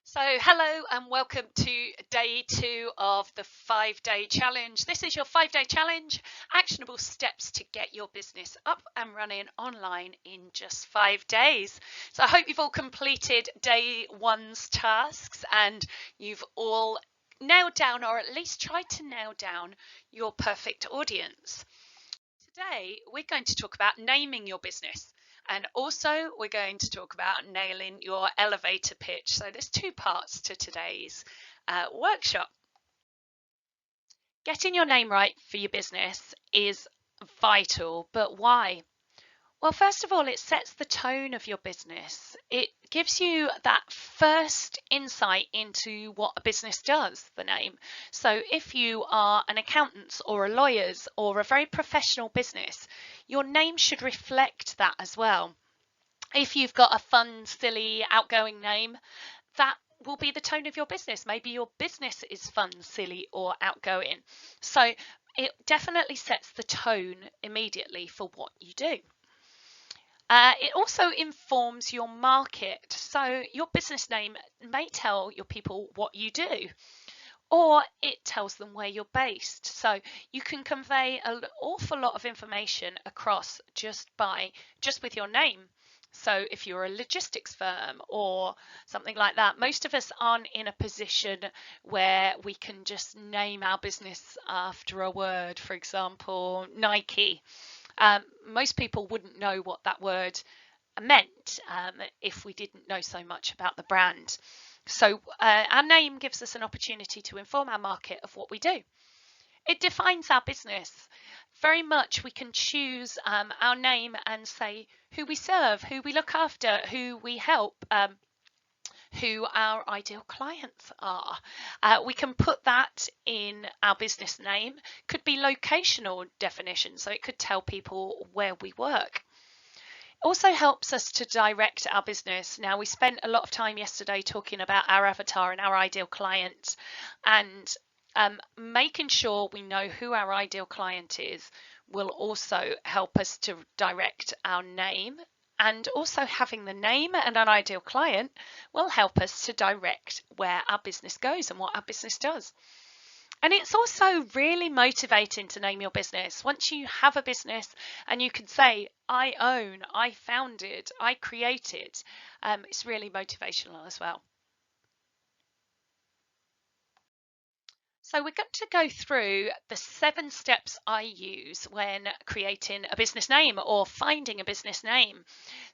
So, hello and welcome to day 2 of the 5-day challenge. This is your 5-day challenge, actionable steps to get your business up and running online in just 5 days. So, I hope you've all completed day 1's tasks and you've all nailed down, or at least tried to nail down, your perfect audience. Today, we're going to talk about naming your business. And also, we're going to talk about nailing your elevator pitch. So, there's 2 parts to today's workshop. Getting your name right for your business is vital, but why? Well, first of all, it sets the tone of your business. It gives you that first insight into what a business does, the name. So if you are an accountant's or a lawyer's or a very professional business, your name should reflect that as well. If you've got a fun, silly, outgoing name, that will be the tone of your business. Maybe your business is fun, silly, or outgoing. So it definitely sets the tone immediately for what you do. It also informs your market. So your business name may tell your people what you do, or it tells them where you're based. So you can convey an awful lot of information across just with your name. So if you're a logistics firm or something like that, most of us aren't in a position where we can just name our business after a word. For example, Nike. Most people wouldn't know what that word meant if we didn't know so much about the brand. So our name gives us an opportunity to inform our market of what we do. It defines our business. Very much we can choose our name and say who we serve, who we look after, who we help, who our ideal clients are. We can put that in our business name. Could be locational definition, so it could tell people where we work. Also helps us to direct our business. Now, we spent a lot of time yesterday talking about our avatar and our ideal client, and making sure we know who our ideal client is will also help us to direct our name. And also having the name and an ideal client will help us to direct where our business goes and what our business does. And it's also really motivating to name your business. Once you have a business and you can say, I own, I founded, I created, it's really motivational as well. So we're going to go through the 7 steps I use when creating a business name or finding a business name.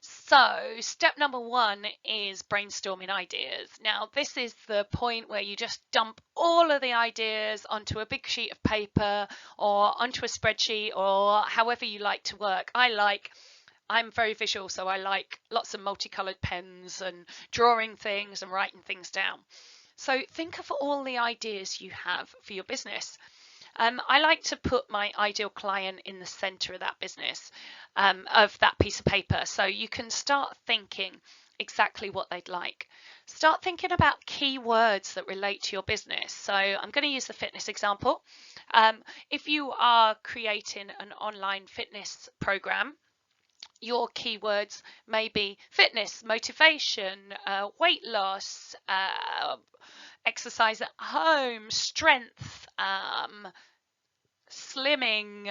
So step number 1 is brainstorming ideas. Now, this is the point where you just dump all of the ideas onto a big sheet of paper or onto a spreadsheet, or however you like to work. I'm very visual, so I like lots of multicolored pens and drawing things and writing things down. So think of all the ideas you have for your business. I like to put my ideal client in the center of that business, of that piece of paper. So you can start thinking exactly what they'd like. Start thinking about keywords that relate to your business. So I'm going to use the fitness example. If you are creating an online fitness program, your keywords may be fitness, motivation, weight loss, exercise at home, strength, slimming,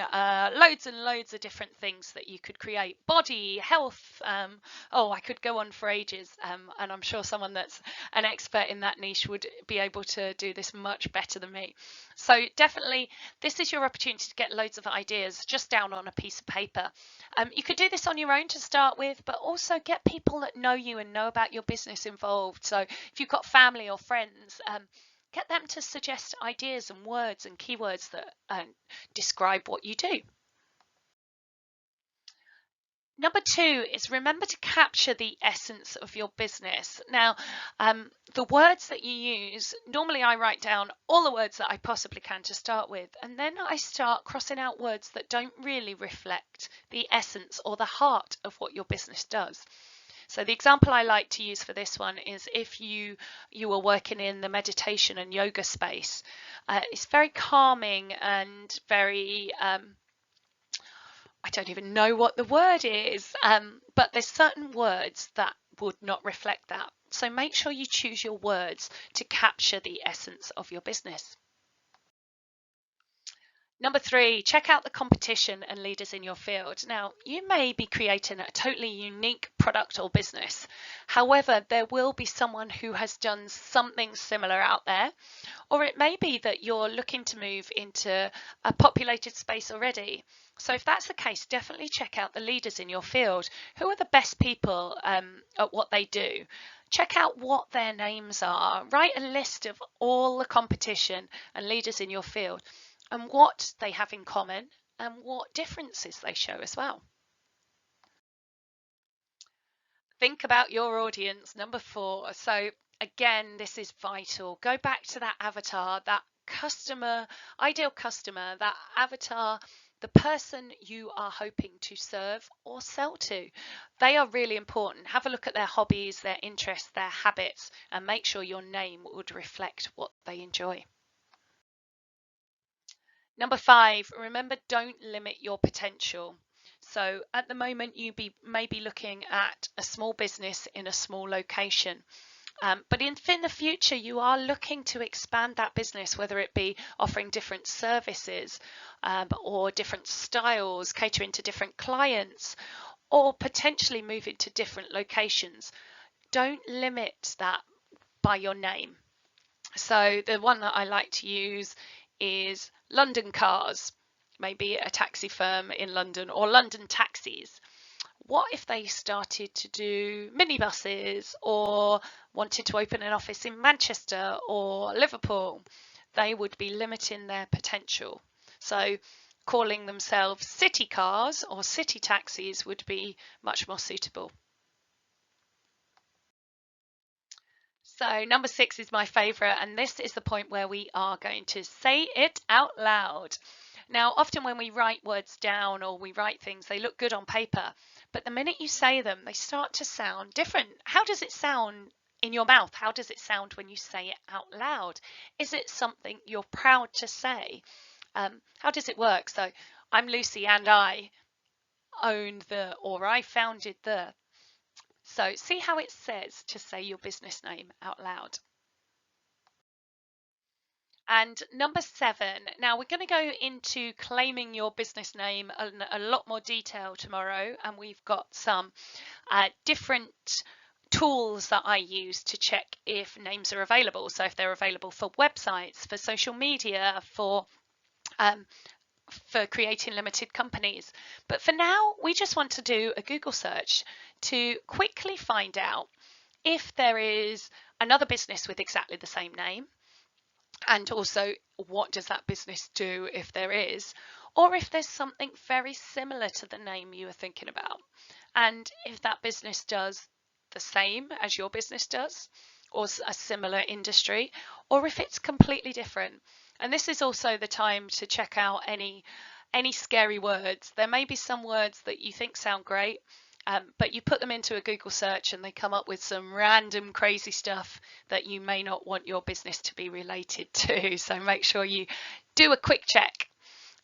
loads and loads of different things that you could create. Body, health, I could go on for ages, and I'm sure someone that's an expert in that niche would be able to do this much better than me. So definitely this is your opportunity to get loads of ideas just down on a piece of paper. You could do this on your own to start with, but also get people that know you and know about your business involved. So if you've got family or friends, get them to suggest ideas and words and keywords that describe what you do. Number 2 is remember to capture the essence of your business. Now, the words that you use, normally I write down all the words that I possibly can to start with, and then I start crossing out words that don't really reflect the essence or the heart of what your business does. So the example I like to use for this one is if you are working in the meditation and yoga space. It's very calming and very, I don't even know what the word is, but there's certain words that would not reflect that. So make sure you choose your words to capture the essence of your business. Number 3, check out the competition and leaders in your field. Now, you may be creating a totally unique product or business. However, there will be someone who has done something similar out there, or it may be that you're looking to move into a populated space already. So if that's the case, definitely check out the leaders in your field. Who are the best people at what they do? Check out what their names are. Write a list of all the competition and leaders in your field and what they have in common and what differences they show as well. Think about your audience. Number 4. So again, this is vital. Go back to that avatar, that customer, ideal customer, that avatar, the person you are hoping to serve or sell to. They are really important. Have a look at their hobbies, their interests, their habits, and make sure your name would reflect what they enjoy. Number 5, remember, don't limit your potential. So at the moment, you may be looking at a small business in a small location. But in the future, you are looking to expand that business, whether it be offering different services or different styles, catering to different clients, or potentially moving to different locations. Don't limit that by your name. So the one that I like to use is London Cars, maybe a taxi firm in London, or London Taxis. What if they started to do minibuses or wanted to open an office in Manchester or Liverpool? They would be limiting their potential. So calling themselves city cars or city taxis would be much more suitable. So number 6 is my favourite, and this is the point where we are going to say it out loud. Now, often when we write words down or we write things, they look good on paper, but the minute you say them, they start to sound different. How does it sound in your mouth? How does it sound when you say it out loud? Is it something you're proud to say? How does it work? So I'm Lucy and I owned the, or I founded the. So see how it says to say your business name out loud. And number 7, now we're going to go into claiming your business name in a lot more detail tomorrow, and we've got some different tools that I use to check if names are available. So if they're available for websites, for social media, for creating limited companies. But for now, we just want to do a Google search to quickly find out if there is another business with exactly the same name, and also what does that business do if there is, or if there's something very similar to the name you were thinking about, and if that business does the same as your business does, or a similar industry, or if it's completely different. And this is also the time to check out any scary words. There may be some words that you think sound great, but you put them into a Google search and they come up with some random crazy stuff that you may not want your business to be related to. So make sure you do a quick check.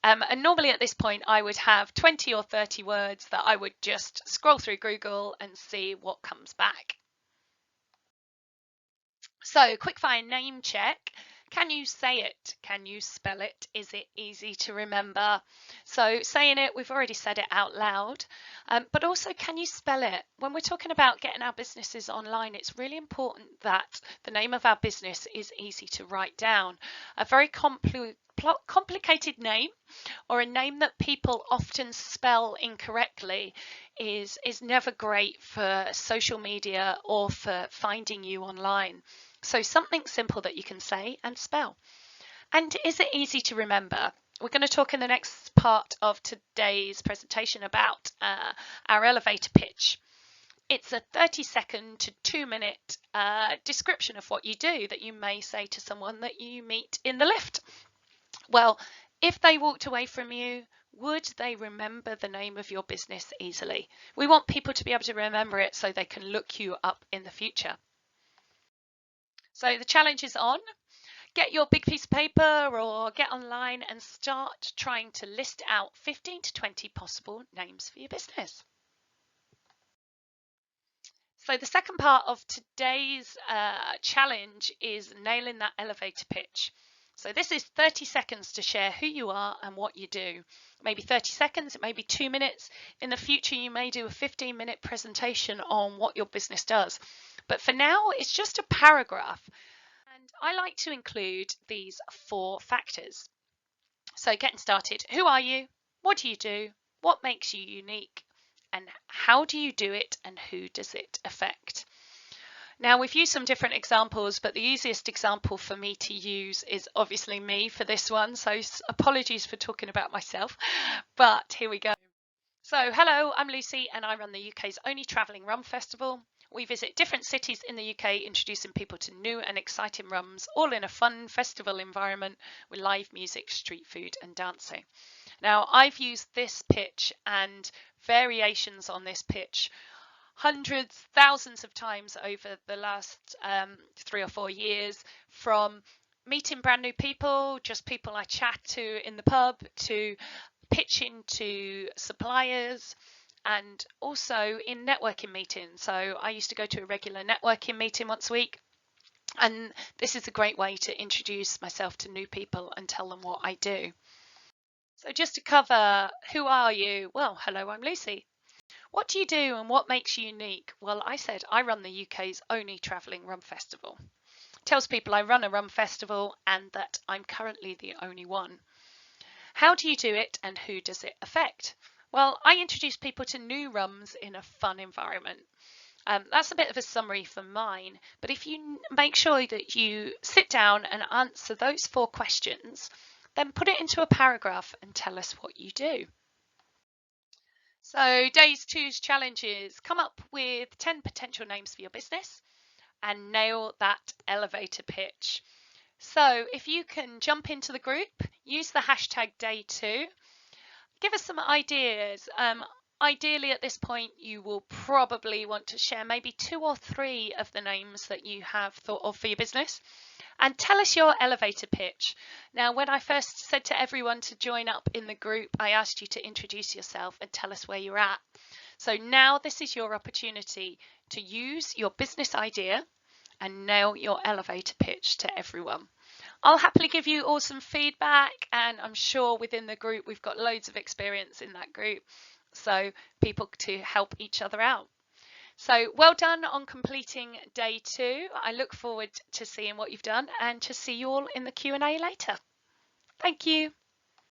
And normally at this point, I would have 20 or 30 words that I would just scroll through Google and see what comes back. So quickfire name check. Can you say it? Can you spell it? Is it easy to remember? So saying it, we've already said it out loud, but also can you spell it? When we're talking about getting our businesses online, it's really important that the name of our business is easy to write down. A very complicated name, or a name that people often spell incorrectly, is never great for social media or for finding you online. So something simple that you can say and spell. And is it easy to remember? We're going to talk in the next part of today's presentation about our elevator pitch. It's a 30-second to 2-minute description of what you do that you may say to someone that you meet in the lift. Well, if they walked away from you, would they remember the name of your business easily? We want people to be able to remember it so they can look you up in the future. So the challenge is on. Get your big piece of paper or get online and start trying to list out 15 to 20 possible names for your business. So the second part of today's challenge is nailing that elevator pitch. So this is 30 seconds to share who you are and what you do. Maybe 30 seconds, it may be 2 minutes. In the future, you may do a 15-minute presentation on what your business does. But for now, it's just a paragraph. And I like to include these 4 factors. So getting started, who are you? What do you do? What makes you unique? And how do you do it, and who does it affect? Now, we've used some different examples, but the easiest example for me to use is obviously me for this one. So apologies for talking about myself, but here we go. So hello, I'm Lucy and I run the UK's only travelling rum festival. We visit different cities in the UK, introducing people to new and exciting rums, all in a fun festival environment with live music, street food and dancing. Now, I've used this pitch and variations on this pitch hundreds, thousands of times over the last 3 or 4 years, from meeting brand new people, just people I chat to in the pub, to pitching to suppliers, and also in networking meetings. So I used to go to a regular networking meeting once a week, and this is a great way to introduce myself to new people and tell them what I do. So just to cover, who are you? Well, hello, I'm Lucy. What do you do and what makes you unique? Well, I said I run the UK's only travelling rum festival. Tells people I run a rum festival and that I'm currently the only one. How do you do it and who does it affect? Well, I introduce people to new rums in a fun environment. That's a bit of a summary for mine, but if you make sure that you sit down and answer those 4 questions, then put it into a paragraph and tell us what you do. So days 2's challenges: come up with 10 potential names for your business and nail that elevator pitch. So if you can jump into the group, use the hashtag day2, give us some ideas. Ideally at this point, you will probably want to share maybe 2 or 3 of the names that you have thought of for your business, and tell us your elevator pitch. Now, when I first said to everyone to join up in the group, I asked you to introduce yourself and tell us where you're at. So now this is your opportunity to use your business idea and nail your elevator pitch to everyone. I'll happily give you all some feedback, and I'm sure within the group we've got loads of experience in that group, so people to help each other out. So well done on completing day 2. I look forward to seeing what you've done and to see you all in the Q&A later. Thank you.